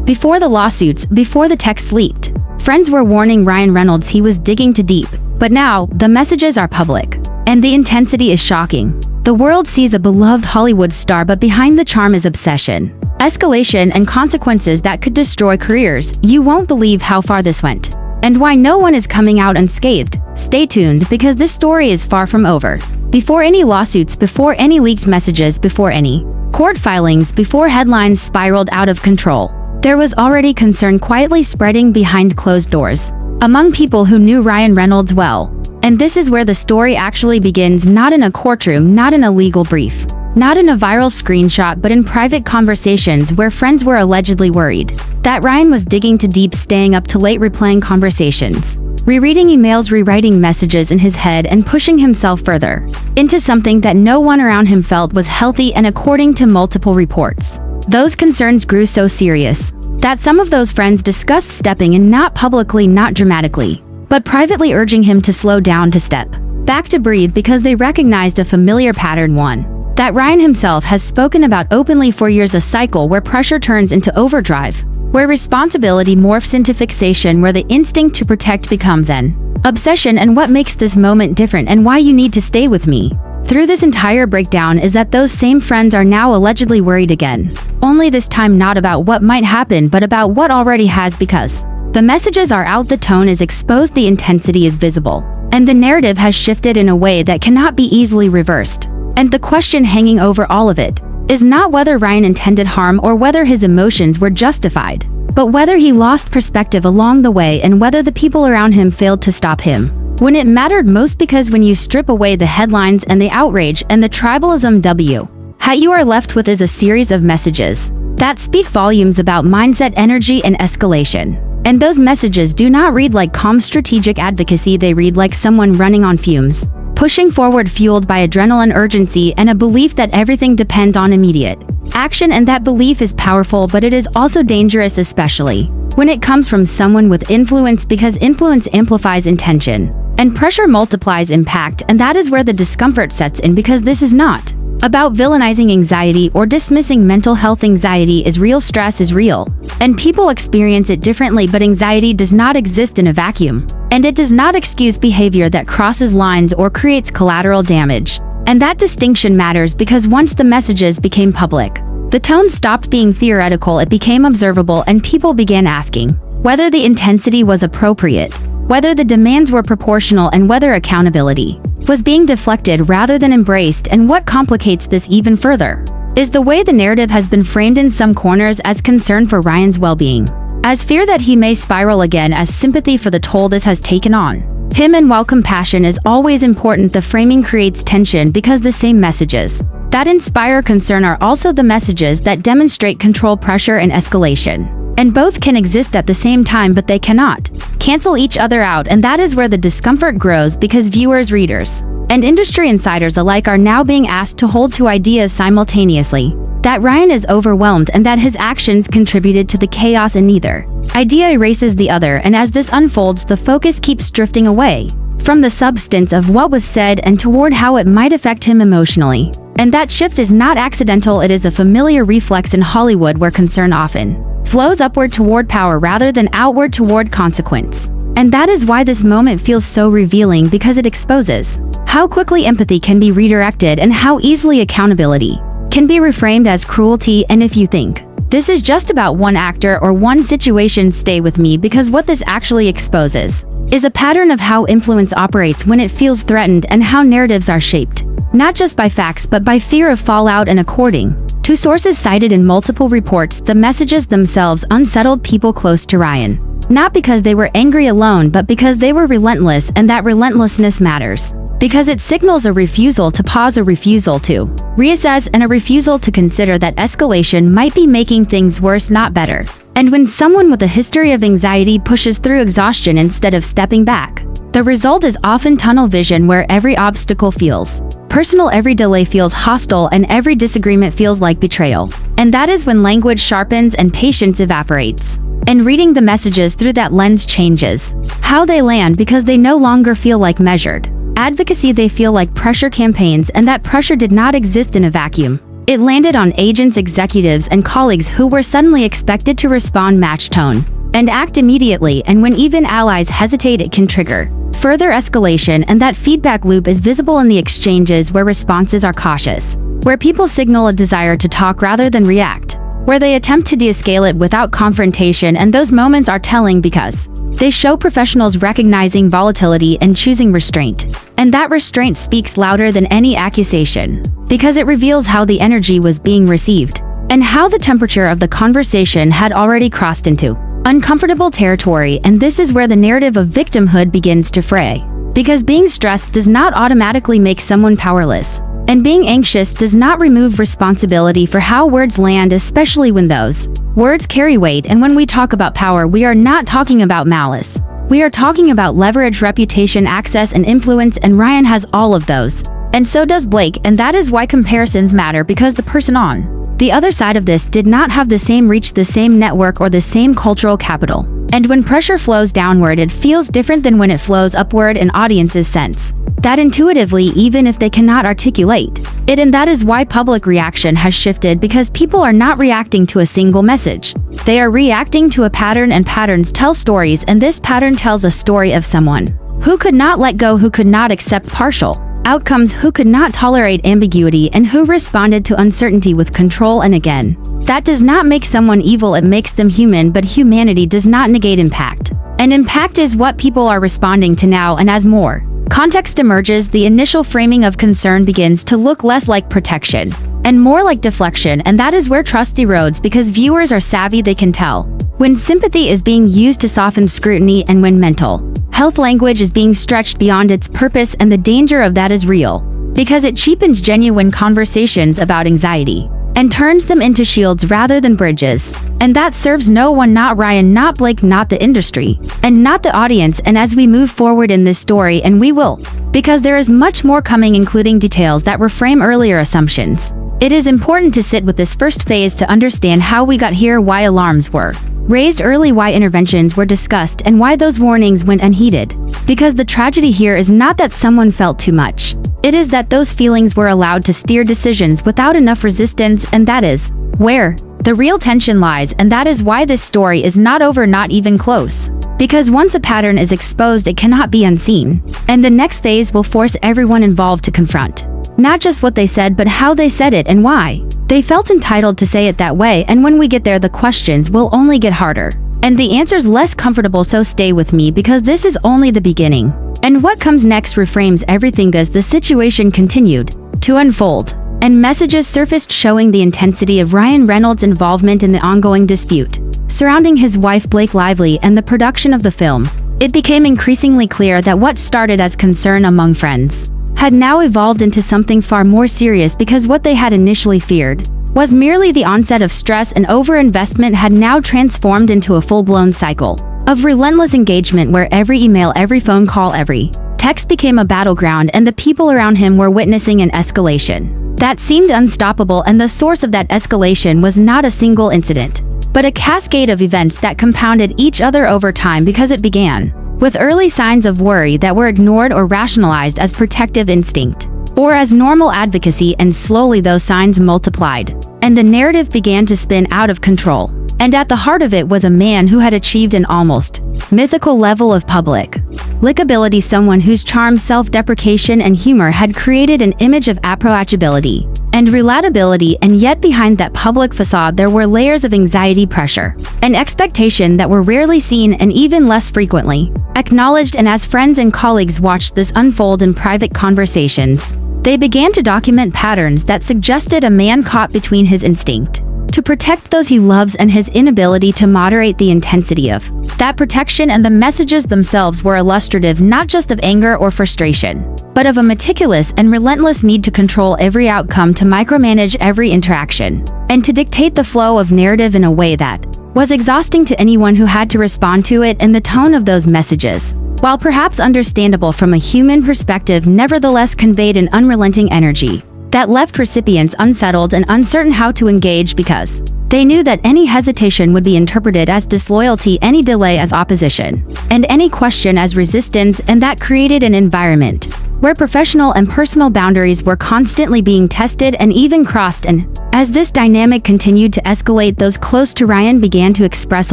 Before the lawsuits, before the texts leaked, friends were warning Ryan Reynolds he was digging too deep. But now, the messages are public. And the intensity is shocking. The world sees a beloved Hollywood star, but behind the charm is obsession, escalation, and consequences that could destroy careers. You won't believe how far this went. And why no one is coming out unscathed. Stay tuned, because this story is far from over. Before any lawsuits, before any leaked messages, before any court filings, before headlines spiraled out of control, there was already concern quietly spreading behind closed doors, among people who knew Ryan Reynolds well. And this is where the story actually begins, not in a courtroom, not in a legal brief, not in a viral screenshot, but in private conversations where friends were allegedly worried that Ryan was digging too deep, staying up too late, replaying conversations, rereading emails, rewriting messages in his head, and pushing himself further into something that no one around him felt was healthy. And according to multiple reports, those concerns grew so serious that some of those friends discussed stepping in, not publicly, not dramatically, but privately, urging him to slow down, to step back, to breathe, because they recognized a familiar pattern, one that Ryan himself has spoken about openly for years: a cycle where pressure turns into overdrive, where responsibility morphs into fixation, where the instinct to protect becomes an obsession. And what makes this moment different, and why you need to stay with me through this entire breakdown, is that those same friends are now allegedly worried again. Only this time not about what might happen, but about what already has, because the messages are out, the tone is exposed, the intensity is visible, and the narrative has shifted in a way that cannot be easily reversed. And the question hanging over all of it is not whether Ryan intended harm or whether his emotions were justified, but whether he lost perspective along the way, and whether the people around him failed to stop him when it mattered most. Because when you strip away the headlines and the outrage and the tribalism, what you are left with is a series of messages that speak volumes about mindset, energy, and escalation. And those messages do not read like calm strategic advocacy, they read like someone running on fumes, pushing forward, fueled by adrenaline, urgency, and a belief that everything depends on immediate action. And that belief is powerful, but it is also dangerous, especially when it comes from someone with influence, because influence amplifies intention, and pressure multiplies impact. And that is where the discomfort sets in, because this is not about villainizing anxiety or dismissing mental health. Anxiety is real, stress is real, and people experience it differently, but anxiety does not exist in a vacuum, and it does not excuse behavior that crosses lines or creates collateral damage. And that distinction matters, because once the messages became public, the tone stopped being theoretical, it became observable, and people began asking whether the intensity was appropriate, whether the demands were proportional, and whether accountability was being deflected rather than embraced. And what complicates this even further is the way the narrative has been framed in some corners as concern for Ryan's well-being, as fear that he may spiral again, as sympathy for the toll this has taken on him. And while compassion is always important, the framing creates tension, because the same messages that inspire concern are also the messages that demonstrate control, pressure, and escalation. And both can exist at the same time, but they cannot cancel each other out. And that is where the discomfort grows, because viewers, readers, and industry insiders alike are now being asked to hold two ideas simultaneously: that Ryan is overwhelmed, and that his actions contributed to the chaos, and neither idea erases the other. And as this unfolds, the focus keeps drifting away from the substance of what was said and toward how it might affect him emotionally. And that shift is not accidental, it is a familiar reflex in Hollywood, where concern often flows upward toward power rather than outward toward consequence. And that is why this moment feels so revealing, because it exposes how quickly empathy can be redirected and how easily accountability can be reframed as cruelty. And if you think this is just about one actor or one situation, stay with me, because what this actually exposes is a pattern of how influence operates when it feels threatened, and how narratives are shaped not just by facts but by fear of fallout. And according to sources cited in multiple reports, the messages themselves unsettled people close to Ryan, not because they were angry alone, but because they were relentless. And that relentlessness matters, because it signals a refusal to pause, a refusal to reassess, and a refusal to consider that escalation might be making things worse, not better. And when someone with a history of anxiety pushes through exhaustion instead of stepping back, the result is often tunnel vision, where every obstacle feels personal, every delay feels hostile, and every disagreement feels like betrayal. And that is when language sharpens and patience evaporates. And reading the messages through that lens changes how they land, because they no longer feel like measured advocacy, they feel like pressure campaigns. And that pressure did not exist in a vacuum. It landed on agents, executives, and colleagues who were suddenly expected to respond match tone and act immediately, and when even allies hesitate, it can trigger further escalation, and that feedback loop is visible in the exchanges where responses are cautious, where people signal a desire to talk rather than react, where they attempt to de-escalate without confrontation, and those moments are telling because they show professionals recognizing volatility and choosing restraint. And that restraint speaks louder than any accusation, because it reveals how the energy was being received, and how the temperature of the conversation had already crossed into uncomfortable territory. And this is where the narrative of victimhood begins to fray. Because being stressed does not automatically make someone powerless, and being anxious does not remove responsibility for how words land, especially when those words carry weight. And when we talk about power, we are not talking about malice. We are talking about leverage, reputation, access, and influence, and Ryan has all of those. And so does Blake, and that is why comparisons matter, because the person on the other side of this did not have the same reach, the same network, or the same cultural capital. And when pressure flows downward, it feels different than when it flows upward, and audiences sense that intuitively, even if they cannot articulate it. And that is why public reaction has shifted, because people are not reacting to a single message. They are reacting to a pattern, and patterns tell stories, and this pattern tells a story of someone who could not let go, who could not accept partial outcomes, who could not tolerate ambiguity, and who responded to uncertainty with control. And again, that does not make someone evil, it makes them human, but humanity does not negate impact. And impact is what people are responding to now, and as more context emerges, the initial framing of concern begins to look less like protection and more like deflection, and that is where trust erodes, because viewers are savvy. They can tell when sympathy is being used to soften scrutiny, and when mental health language is being stretched beyond its purpose, and the danger of that is real, because it cheapens genuine conversations about anxiety and turns them into shields rather than bridges. And that serves no one, not Ryan, not Blake, not the industry, and not the audience. And as we move forward in this story, and we will, because there is much more coming, including details that reframe earlier assumptions, it is important to sit with this first phase to understand how we got here, why alarms were raised early, why interventions were discussed, and why those warnings went unheeded. Because the tragedy here is not that someone felt too much. It is that those feelings were allowed to steer decisions without enough resistance, and that is where the real tension lies. And that is why this story is not over, not even close. Because once a pattern is exposed, it cannot be unseen. And the next phase will force everyone involved to confront not just what they said, but how they said it and why they felt entitled to say it that way. And when we get there, the questions will only get harder and the answers less comfortable. So stay with me, because this is only the beginning. And what comes next reframes everything as the situation continued to unfold, and messages surfaced showing the intensity of Ryan Reynolds' involvement in the ongoing dispute surrounding his wife Blake Lively and the production of the film. It became increasingly clear that what started as concern among friends had now evolved into something far more serious, because what they had initially feared was merely the onset of stress, and overinvestment had now transformed into a full-blown cycle of relentless engagement, where every email, every phone call, every text became a battleground, and the people around him were witnessing an escalation that seemed unstoppable. And the source of that escalation was not a single incident, but a cascade of events that compounded each other over time, because it began with early signs of worry that were ignored or rationalized as protective instinct or as normal advocacy, and slowly those signs multiplied, and the narrative began to spin out of control. And at the heart of it was a man who had achieved an almost mythical level of public likability, someone whose charm, self-deprecation, and humor had created an image of approachability and relatability. And yet behind that public facade there were layers of anxiety, pressure, and expectation that were rarely seen, and even less frequently acknowledged. And as friends and colleagues watched this unfold in private conversations, they began to document patterns that suggested a man caught between his instinct to protect those he loves and his inability to moderate the intensity of that protection. And the messages themselves were illustrative not just of anger or frustration, but of a meticulous and relentless need to control every outcome, to micromanage every interaction, and to dictate the flow of narrative in a way that was exhausting to anyone who had to respond to it. And the tone of those messages, while perhaps understandable from a human perspective, nevertheless conveyed an unrelenting energy that left recipients unsettled and uncertain how to engage, because they knew that any hesitation would be interpreted as disloyalty, any delay as opposition, and any question as resistance. And that created an environment where professional and personal boundaries were constantly being tested and even crossed, and as this dynamic continued to escalate, those close to Ryan began to express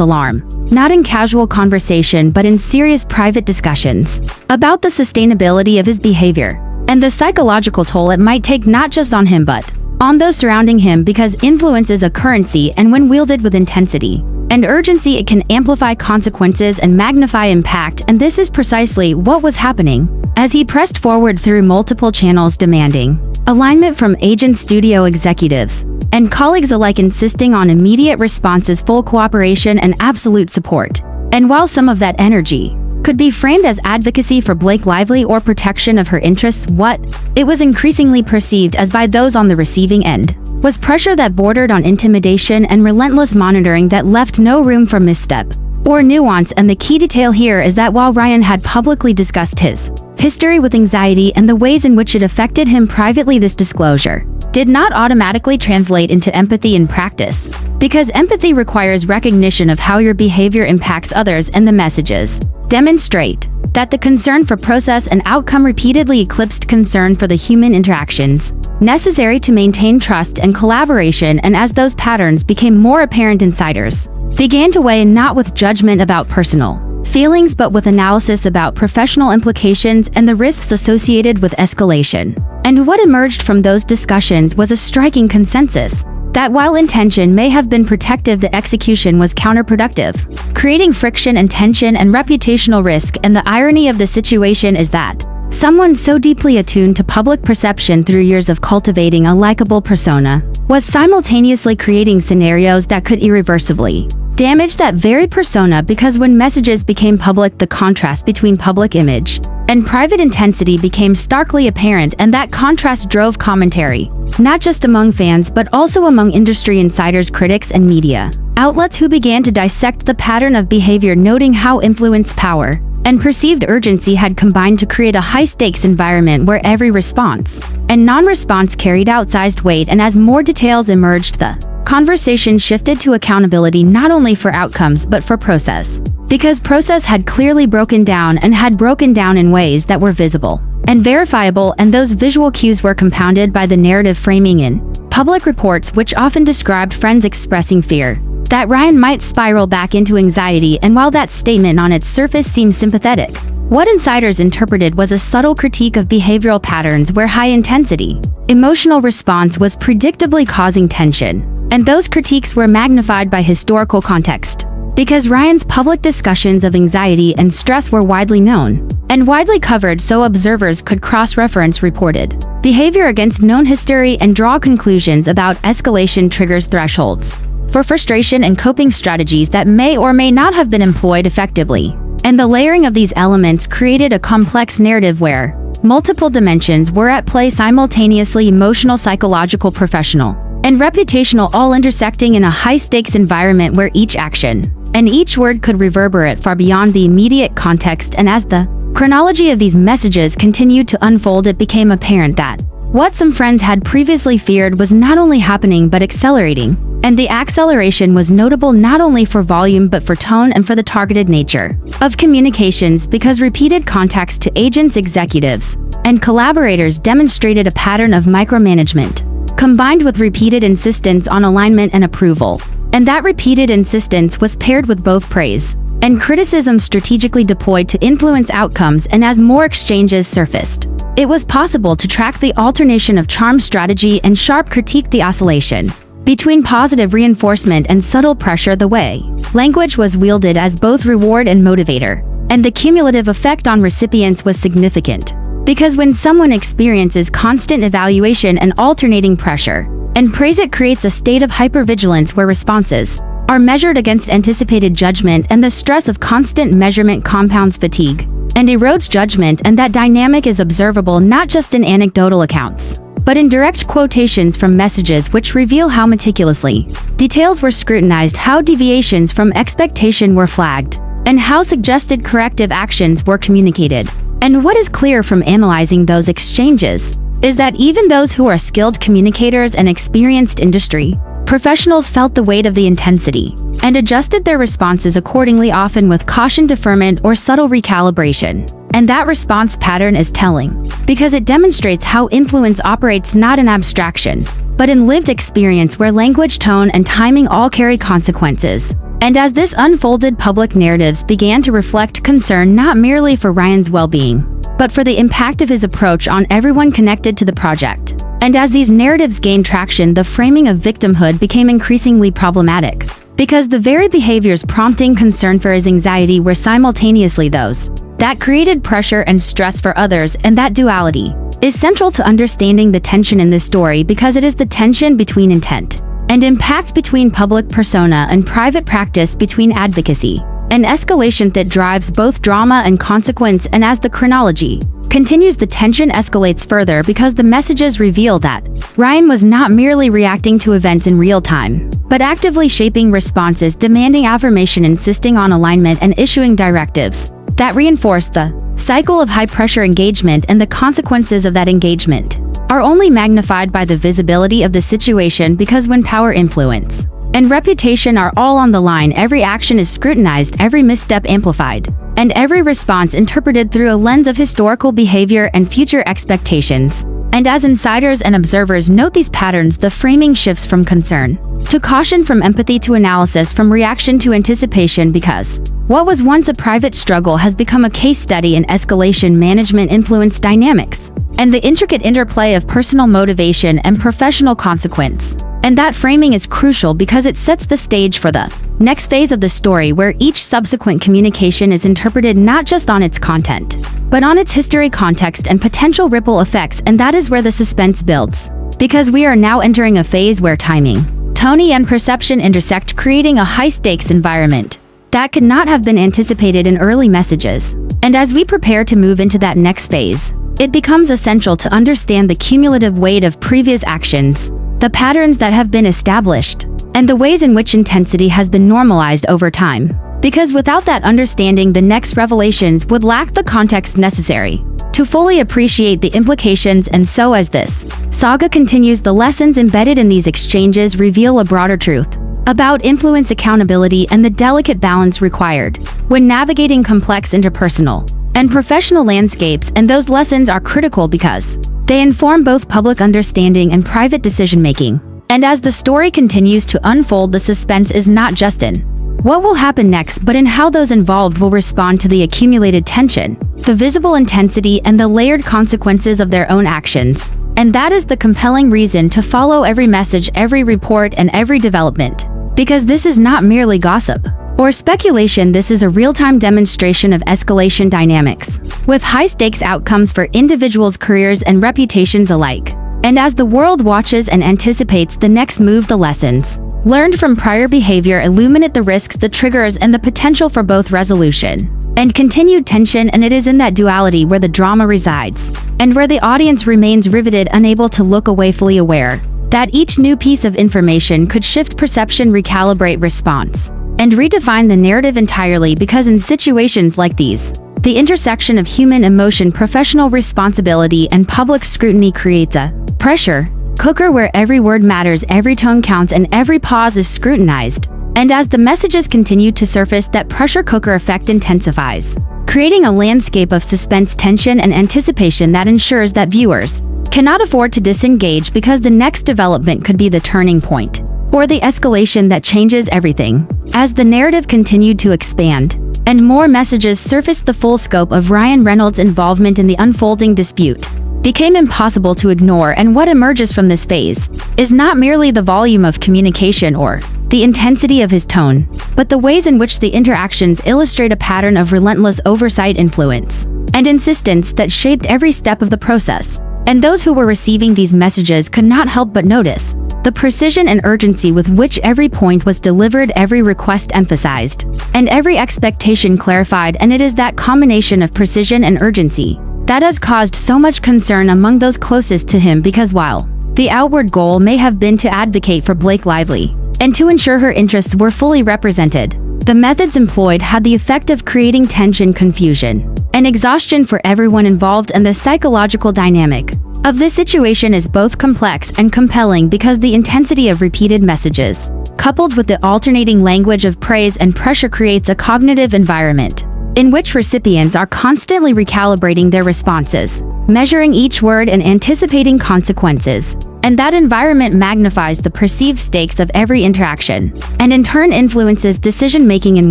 alarm, not in casual conversation but in serious private discussions, about the sustainability of his behavior, and the psychological toll it might take not just on him but on those surrounding him, because influence is a currency, and when wielded with intensity and urgency it can amplify consequences and magnify impact, and this is precisely what was happening as he pressed forward through multiple channels, demanding alignment from agent, studio executives, and colleagues alike, insisting on immediate responses, full cooperation, and absolute support. And while some of that energy could be framed as advocacy for Blake Lively or protection of her interests, what it was increasingly perceived as by those on the receiving end was pressure that bordered on intimidation and relentless monitoring that left no room for misstep or nuance. And the key detail here is that while Ryan had publicly discussed his history with anxiety and the ways in which it affected him privately, this disclosure did not automatically translate into empathy in practice, because empathy requires recognition of how your behavior impacts others, and the messages demonstrate that the concern for process and outcome repeatedly eclipsed concern for the human interactions necessary to maintain trust and collaboration. And as those patterns became more apparent, insiders began to weigh not with judgment about personal feelings but with analysis about professional implications and the risks associated with escalation. And what emerged from those discussions was a striking consensus that while intention may have been protective, the execution was counterproductive, creating friction and tension and reputational risk. And the irony of the situation is that someone so deeply attuned to public perception through years of cultivating a likable persona was simultaneously creating scenarios that could irreversibly damage that very persona, because when messages became public, the contrast between public image and private intensity became starkly apparent, and that contrast drove commentary, not just among fans but also among industry insiders, critics, and media outlets who began to dissect the pattern of behavior, noting how influence, power, and perceived urgency had combined to create a high-stakes environment where every response and non-response carried outsized weight. And as more details emerged, the conversation shifted to accountability, not only for outcomes but for process, because process had clearly broken down, and had broken down in ways that were visible and verifiable, and those visual cues were compounded by the narrative framing in public reports, which often described friends expressing fear that Ryan might spiral back into anxiety. And while that statement on its surface seemed sympathetic, what insiders interpreted was a subtle critique of behavioral patterns where high-intensity emotional response was predictably causing tension, and those critiques were magnified by historical context, because Ryan's public discussions of anxiety and stress were widely known and widely covered, so observers could cross-reference reported behavior against known history and draw conclusions about escalation triggers, thresholds for frustration, and coping strategies that may or may not have been employed effectively. And the layering of these elements created a complex narrative where multiple dimensions were at play simultaneously: emotional, psychological, professional, and reputational, all intersecting in a high-stakes environment where each action and each word could reverberate far beyond the immediate context. And as the chronology of these messages continued to unfold, it became apparent that what some friends had previously feared was not only happening but accelerating. And the acceleration was notable not only for volume but for tone and for the targeted nature of communications, because repeated contacts to agents, executives, and collaborators demonstrated a pattern of micromanagement, combined with repeated insistence on alignment and approval. And that repeated insistence was paired with both praise and criticism strategically deployed to influence outcomes. And as more exchanges surfaced, it was possible to track the alternation of charm strategy and sharp critique, the oscillation between positive reinforcement and subtle pressure, the way language was wielded as both reward and motivator. And the cumulative effect on recipients was significant, because when someone experiences constant evaluation and alternating pressure and praise, it creates a state of hypervigilance where responses are measured against anticipated judgment, and the stress of constant measurement compounds fatigue and erodes judgment. And that dynamic is observable not just in anecdotal accounts, but in direct quotations from messages, which reveal how meticulously details were scrutinized, how deviations from expectation were flagged, and how suggested corrective actions were communicated. And what is clear from analyzing those exchanges is that even those who are skilled communicators and experienced industry professionals felt the weight of the intensity and adjusted their responses accordingly, often with caution, deferment, or subtle recalibration. And that response pattern is telling, because it demonstrates how influence operates not in abstraction, but in lived experience where language, tone, and timing all carry consequences. And as this unfolded, public narratives began to reflect concern not merely for Ryan's well-being, but for the impact of his approach on everyone connected to the project. And as these narratives gained traction, the framing of victimhood became increasingly problematic, because the very behaviors prompting concern for his anxiety were simultaneously those that created pressure and stress for others, and that duality is central to understanding the tension in this story, because it is the tension between intent and impact, between public persona and private practice, between advocacy and escalation, that drives both drama and consequence. And as the chronology continues, the tension escalates further, because the messages reveal that Ryan was not merely reacting to events in real time, but actively shaping responses, demanding affirmation, insisting on alignment, and issuing directives that reinforce the cycle of high-pressure engagement. And the consequences of that engagement are only magnified by the visibility of the situation, because when power, influence, and reputation are all on the line, every action is scrutinized, every misstep amplified, and every response interpreted through a lens of historical behavior and future expectations. And as insiders and observers note these patterns, the framing shifts from concern to caution, from empathy to analysis, from reaction to anticipation, because what was once a private struggle has become a case study in escalation management, influence dynamics, and the intricate interplay of personal motivation and professional consequence. And that framing is crucial, because it sets the stage for the next phase of the story, where each subsequent communication is interpreted not just on its content, but on its history, context, and potential ripple effects. And that is where the suspense builds, because we are now entering a phase where timing, tone, and perception intersect, creating a high-stakes environment that could not have been anticipated in early messages. And as we prepare to move into that next phase, it becomes essential to understand the cumulative weight of previous actions, the patterns that have been established, and the ways in which intensity has been normalized over time. Because without that understanding, the next revelations would lack the context necessary to fully appreciate the implications. And so as this saga continues, the lessons embedded in these exchanges reveal a broader truth about influence, accountability, and the delicate balance required when navigating complex interpersonal and professional landscapes. And those lessons are critical, because they inform both public understanding and private decision-making. And as the story continues to unfold, the suspense is not just in what will happen next, but in how those involved will respond to the accumulated tension, the visible intensity, and the layered consequences of their own actions. And that is the compelling reason to follow every message, every report, and every development. Because this is not merely gossip or speculation, this is a real-time demonstration of escalation dynamics, with high-stakes outcomes for individuals, careers, and reputations alike. And as the world watches and anticipates the next move, the lessons learned from prior behavior illuminate the risks, the triggers, and the potential for both resolution and continued tension. And it is in that duality where the drama resides, and where the audience remains riveted, unable to look away, fully aware that each new piece of information could shift perception, recalibrate response, and redefine the narrative entirely. Because in situations like these, the intersection of human emotion, professional responsibility, and public scrutiny creates a pressure cooker where every word matters, every tone counts, and every pause is scrutinized. And as the messages continue to surface, that pressure cooker effect intensifies, creating a landscape of suspense, tension, and anticipation that ensures that viewers cannot afford to disengage, because the next development could be the turning point or the escalation that changes everything. As the narrative continued to expand and more messages surfaced, the full scope of Ryan Reynolds' involvement in the unfolding dispute became impossible to ignore. And what emerges from this phase is not merely the volume of communication or the intensity of his tone, but the ways in which the interactions illustrate a pattern of relentless oversight, influence, and insistence that shaped every step of the process. And those who were receiving these messages could not help but notice the precision and urgency with which every point was delivered, every request emphasized, and every expectation clarified. And it is that combination of precision and urgency that has caused so much concern among those closest to him, because while the outward goal may have been to advocate for Blake Lively and to ensure her interests were fully represented, the methods employed had the effect of creating tension, confusion, and exhaustion for everyone involved. And the psychological dynamic of this situation is both complex and compelling, because the intensity of repeated messages, coupled with the alternating language of praise and pressure, creates a cognitive environment in which recipients are constantly recalibrating their responses, measuring each word and anticipating consequences. And that environment magnifies the perceived stakes of every interaction, and in turn influences decision-making in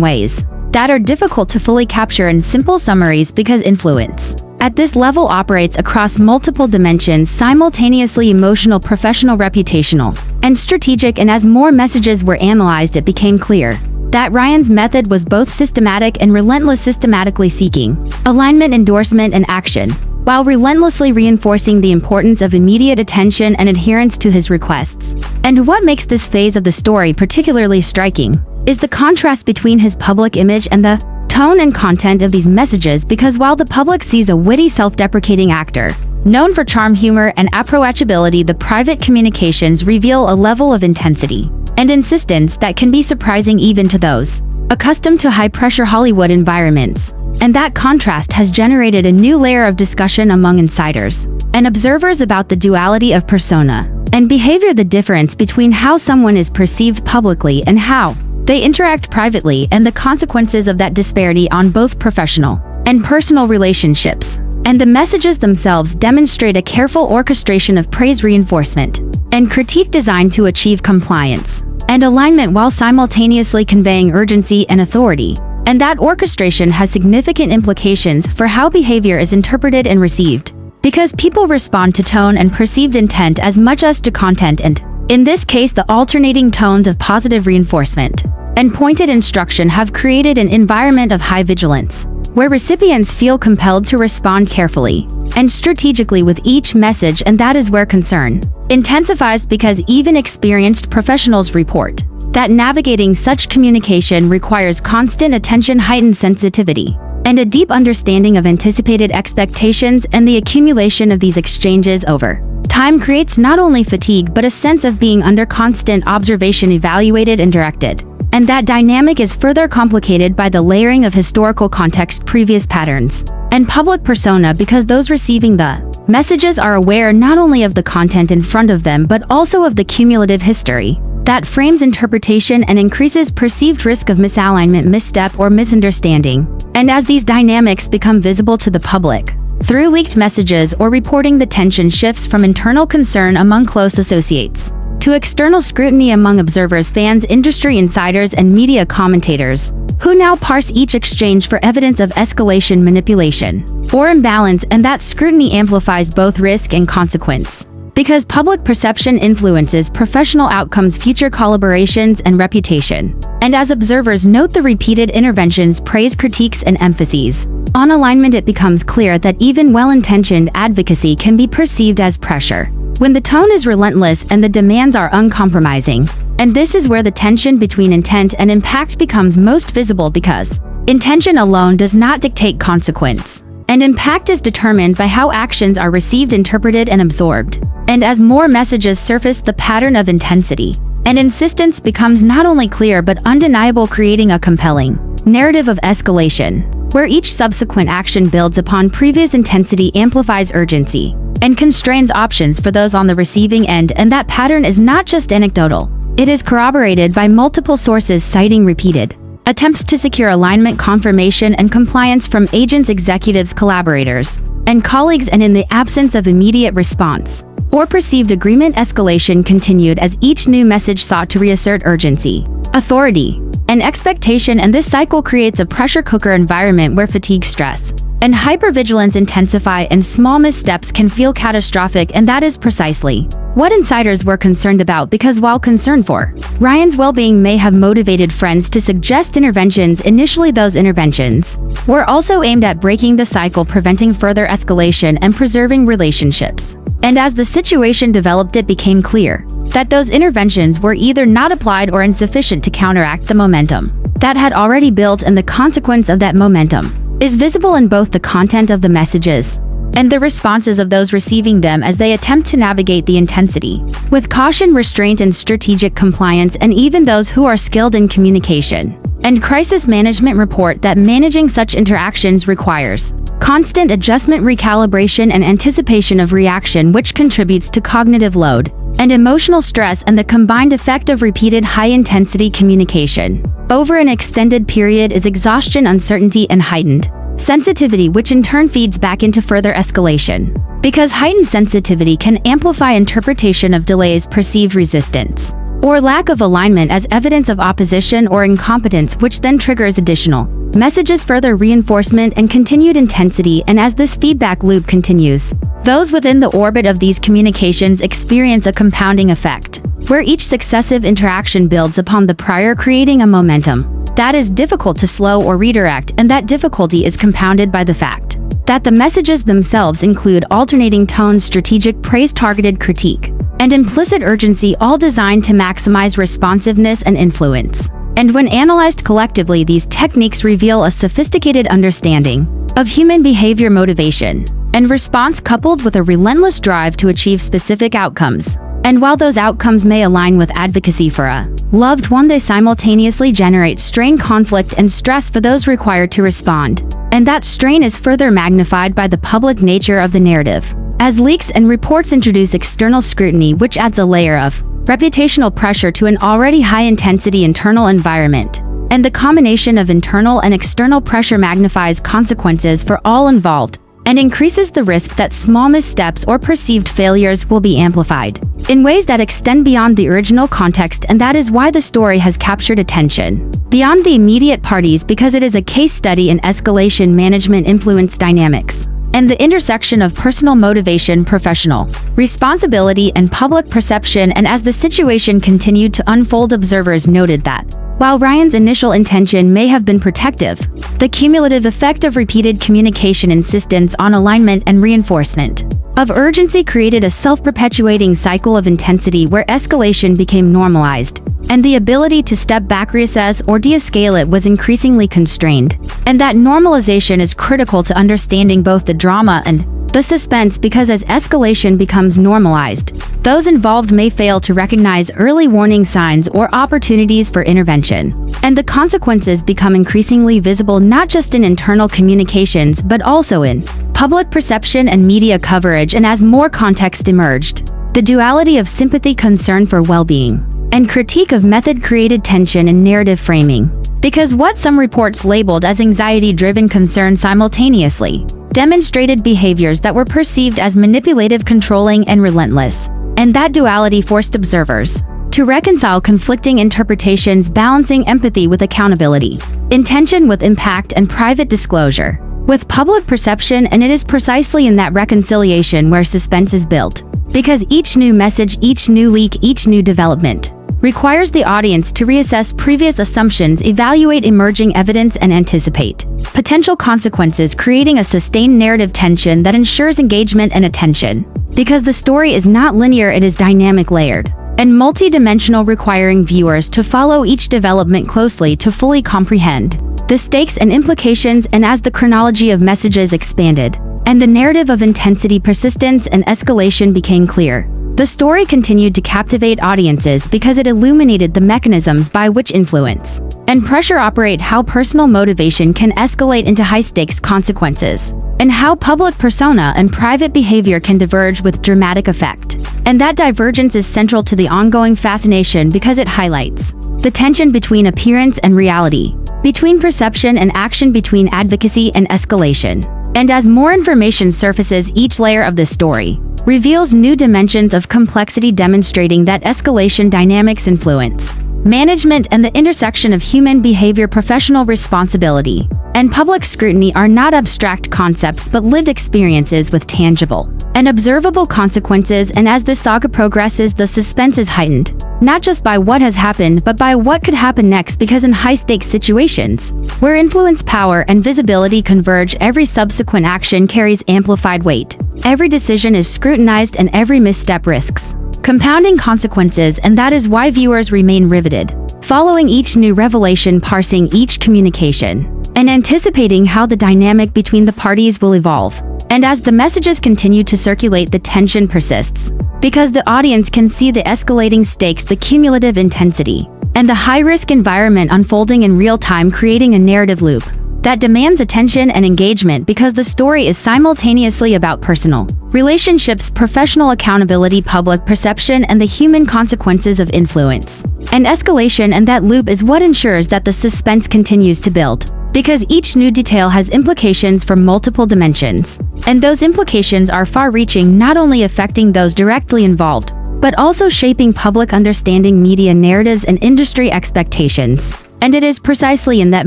ways that are difficult to fully capture in simple summaries because influence at this level operates across multiple dimensions simultaneously: emotional, professional, reputational, and strategic. And as more messages were analyzed, it became clear that Ryan's method was both systematic and relentless, systematically seeking alignment, endorsement, and action, while relentlessly reinforcing the importance of immediate attention and adherence to his requests. And what makes this phase of the story particularly striking is the contrast between his public image and the tone and content of these messages, because while the public sees a witty, self-deprecating actor known for charm, humor, and approachability, the private communications reveal a level of intensity and insistence that can be surprising even to those accustomed to high-pressure Hollywood environments. And that contrast has generated a new layer of discussion among insiders and observers about the duality of persona and behavior, the difference between how someone is perceived publicly and how they interact privately, and the consequences of that disparity on both professional and personal relationships. And the messages themselves demonstrate a careful orchestration of praise, reinforcement, and critique designed to achieve compliance and alignment while simultaneously conveying urgency and authority. And that orchestration has significant implications for how behavior is interpreted and received, because people respond to tone and perceived intent as much as to content, and in this case, the alternating tones of positive reinforcement and pointed instruction have created an environment of high vigilance, where recipients feel compelled to respond carefully and strategically with each message. And that is where concern intensifies, because even experienced professionals report that navigating such communication requires constant attention, heightened sensitivity, and a deep understanding of anticipated expectations. And the accumulation of these exchanges over time creates not only fatigue but a sense of being under constant observation, evaluated, and directed. And that dynamic is further complicated by the layering of historical context, previous patterns, and public persona, because those receiving the messages are aware not only of the content in front of them but also of the cumulative history that frames interpretation and increases perceived risk of misalignment, misstep, or misunderstanding. And as these dynamics become visible to the public through leaked messages or reporting, the tension shifts from internal concern among close associates to external scrutiny among observers, fans, industry insiders, and media commentators, who now parse each exchange for evidence of escalation, manipulation, or imbalance. And that scrutiny amplifies both risk and consequence, because public perception influences professional outcomes, future collaborations, and reputation. And as observers note the repeated interventions, praise, critiques, and emphases on alignment, it becomes clear that even well-intentioned advocacy can be perceived as pressure when the tone is relentless and the demands are uncompromising. And this is where the tension between intent and impact becomes most visible, because intention alone does not dictate consequence, and impact is determined by how actions are received, interpreted, and absorbed. And as more messages surface, the pattern of intensity and insistence becomes not only clear but undeniable, creating a compelling narrative of escalation, where each subsequent action builds upon previous intensity, amplifies urgency, and constrains options for those on the receiving end. And that pattern is not just anecdotal. It is corroborated by multiple sources citing repeated attempts to secure alignment, confirmation, and compliance from agents, executives, collaborators, and colleagues. And in the absence of immediate response or perceived agreement, escalation continued as each new message sought to reassert urgency, authority, and expectation. And this cycle creates a pressure cooker environment where fatigue, stress, and hypervigilance intensify, and small missteps can feel catastrophic. And that is precisely what insiders were concerned about, because while concern for Ryan's well-being may have motivated friends to suggest interventions, initially those interventions were also aimed at breaking the cycle, preventing further escalation, and preserving relationships. And as the situation developed, it became clear that those interventions were either not applied or insufficient to counteract the momentum that had already built. And the consequence of that momentum is visible in both the content of the messages and the responses of those receiving them, as they attempt to navigate the intensity with caution, restraint, and strategic compliance. And even those who are skilled in communication and crisis management report that managing such interactions requires constant adjustment, recalibration, and anticipation of reaction, which contributes to cognitive load and emotional stress, and the combined effect of repeated high-intensity communication over an extended period is exhaustion, uncertainty, and heightened sensitivity, which in turn feeds back into further escalation. Because heightened sensitivity can amplify interpretation of delays, perceived resistance, or lack of alignment as evidence of opposition or incompetence, which then triggers additional messages, further reinforcement, and continued intensity. And as this feedback loop continues, those within the orbit of these communications experience a compounding effect, where each successive interaction builds upon the prior, creating a momentum that is difficult to slow or redirect, and that difficulty is compounded by the fact that the messages themselves include alternating tones, strategic praise, targeted critique, and implicit urgency, all designed to maximize responsiveness and influence. And when analyzed collectively, these techniques reveal a sophisticated understanding of human behavior, motivation, and response, coupled with a relentless drive to achieve specific outcomes. And while those outcomes may align with advocacy for a loved one, they simultaneously generate strain, conflict, and stress for those required to respond. And that strain is further magnified by the public nature of the narrative, as leaks and reports introduce external scrutiny, which adds a layer of reputational pressure to an already high-intensity internal environment. And the combination of internal and external pressure magnifies consequences for all involved and increases the risk that small missteps or perceived failures will be amplified in ways that extend beyond the original context. And that is why the story has captured attention beyond the immediate parties, because it is a case study in escalation management, influence dynamics, and the intersection of personal motivation, professional responsibility, and public perception. And as the situation continued to unfold, observers noted that while Ryan's initial intention may have been protective, the cumulative effect of repeated communication, insistence on alignment, and reinforcement of urgency created a self-perpetuating cycle of intensity where escalation became normalized, and the ability to step back, reassess, or de-escalate it was increasingly constrained. And that normalization is critical to understanding both the drama and the suspense, because as escalation becomes normalized, those involved may fail to recognize early warning signs or opportunities for intervention. And the consequences become increasingly visible, not just in internal communications, but also in public perception and media coverage. And as more context emerged, the duality of sympathy, concern for well-being, and critique of method created tension in narrative framing. Because what some reports labeled as anxiety-driven concern simultaneously demonstrated behaviors that were perceived as manipulative, controlling, and relentless. And that duality forced observers to reconcile conflicting interpretations, balancing empathy with accountability, intention with impact, and private disclosure with public perception. And it is precisely in that reconciliation where suspense is built, because each new message, each new leak, each new development requires the audience to reassess previous assumptions, evaluate emerging evidence, and anticipate potential consequences, creating a sustained narrative tension that ensures engagement and attention. Because the story is not linear, it is dynamic, layered, and multidimensional, requiring viewers to follow each development closely to fully comprehend the stakes and implications. And as the chronology of messages expanded, and the narrative of intensity, persistence, and escalation became clear, the story continued to captivate audiences because it illuminated the mechanisms by which influence and pressure operate, how personal motivation can escalate into high-stakes consequences, and how public persona and private behavior can diverge with dramatic effect. And that divergence is central to the ongoing fascination, because it highlights the tension between appearance and reality, between perception and action, between advocacy and escalation. And as more information surfaces, each layer of this story reveals new dimensions of complexity, demonstrating that escalation dynamics, influence management, and the intersection of human behavior, professional responsibility, and public scrutiny are not abstract concepts but lived experiences with tangible and observable consequences. And as the saga progresses, the suspense is heightened, not just by what has happened, but by what could happen next, because in high-stakes situations, where influence, power, and visibility converge, every subsequent action carries amplified weight. Every decision is scrutinized, and every misstep risks compounding consequences. And that is why viewers remain riveted, following each new revelation, parsing each communication, and anticipating how the dynamic between the parties will evolve. And as the messages continue to circulate, the tension persists, because the audience can see the escalating stakes, the cumulative intensity, and the high-risk environment unfolding in real time, creating a narrative loop that demands attention and engagement because the story is simultaneously about personal relationships, professional accountability, public perception, and the human consequences of influence. And escalation and that loop is what ensures that the suspense continues to build, because each new detail has implications from multiple dimensions. And those implications are far-reaching, not only affecting those directly involved, but also shaping public understanding, media narratives, and industry expectations. And it is precisely in that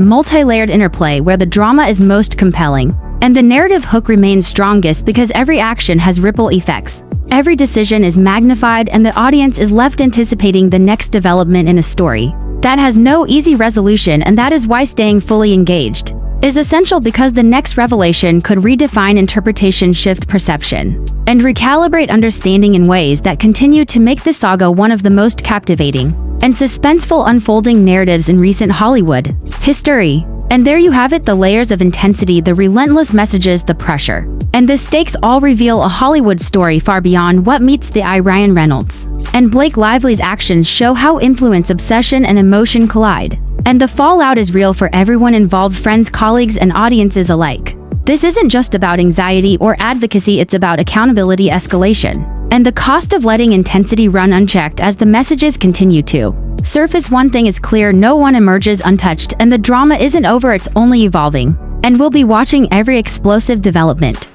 multi-layered interplay where the drama is most compelling, and the narrative hook remains strongest, because every action has ripple effects. Every decision is magnified, and the audience is left anticipating the next development in a story that has no easy resolution. And that is why staying fully engaged is essential, because the next revelation could redefine interpretation, shift perception, and recalibrate understanding in ways that continue to make this saga one of the most captivating and suspenseful unfolding narratives in recent Hollywood history. And there you have it, the layers of intensity, the relentless messages, the pressure, and the stakes all reveal a Hollywood story far beyond what meets the eye. Ryan Reynolds and Blake Lively's actions show how influence, obsession, and emotion collide. And the fallout is real for everyone involved, friends, colleagues, and audiences alike. This isn't just about anxiety or advocacy, it's about accountability, escalation, and the cost of letting intensity run unchecked as the messages continue to surface. One thing is clear: no one emerges untouched, and the drama isn't over, it's only evolving. And we'll be watching every explosive development